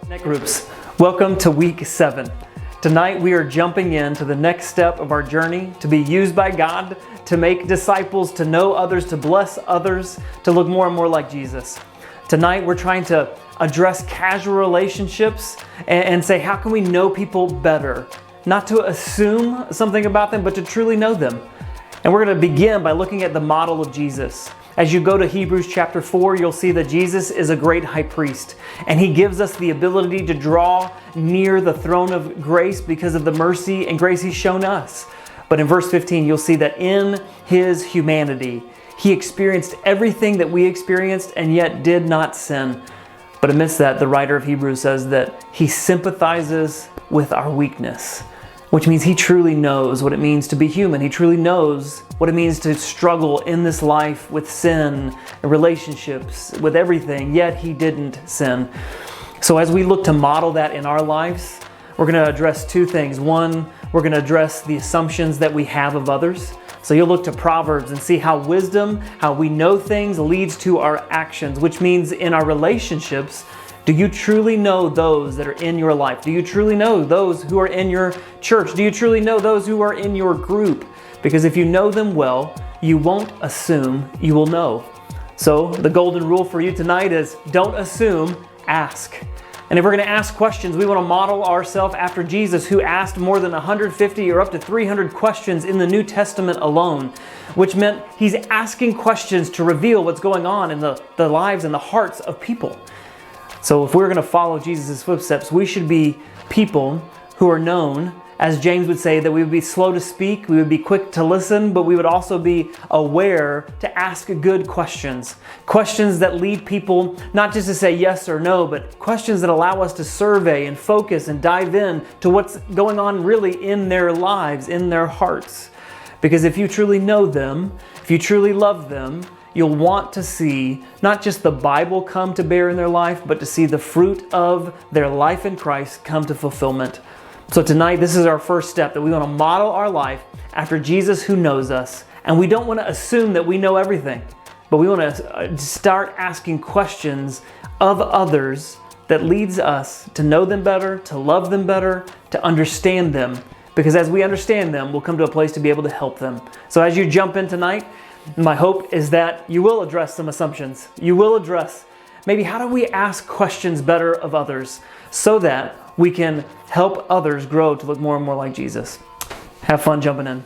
Connect Groups, welcome to week 7. Tonight we are jumping into the next step of our journey to be used by God, to make disciples, to know others, to bless others, to look more and more like Jesus. Tonight we're trying to address casual relationships and say, how can we know people better? Not to assume something about them, but to truly know them. And we're going to begin by looking at the model of Jesus. As you go to Hebrews chapter 4, you'll see that Jesus is a great high priest, and he gives us the ability to draw near the throne of grace because of the mercy and grace he's shown us. But in verse 15, you'll see that in his humanity, he experienced everything that we experienced and yet did not sin. But amidst that, the writer of Hebrews says that he sympathizes with our weakness, which means he truly knows what it means to be human. He truly knows what it means to struggle in this life with sin, relationships, with everything, yet he didn't sin. So as we look to model that in our lives, we're going to address two things. One, we're going to address the assumptions that we have of others. So you'll look to Proverbs and see how wisdom, how we know things leads to our actions, which means in our relationships, do you truly know those that are in your life? Do you truly know those who are in your church? Do you truly know those who are in your group? Because if you know them well, you won't assume, you will know. So the golden rule for you tonight is don't assume, ask. And if we're going to ask questions, we want to model ourselves after Jesus, who asked more than 150 or up to 300 questions in the New Testament alone, which meant he's asking questions to reveal what's going on in the lives and the hearts of people. So if we're going to follow Jesus' footsteps, we should be people who are known, as James would say, that we would be slow to speak, we would be quick to listen, but we would also be aware to ask good questions. Questions that lead people not just to say yes or no, but questions that allow us to survey and focus and dive in to what's going on really in their lives, in their hearts. Because if you truly know them, if you truly love them, you'll want to see not just the Bible come to bear in their life, but to see the fruit of their life in Christ come to fulfillment. So tonight, this is our first step, that we want to model our life after Jesus who knows us. And we don't want to assume that we know everything, but we want to start asking questions of others that leads us to know them better, to love them better, to understand them. Because as we understand them, we'll come to a place to be able to help them. So as you jump in tonight, my hope is that you will address some assumptions. You will address maybe how do we ask questions better of others so that we can help others grow to look more and more like Jesus. Have fun jumping in.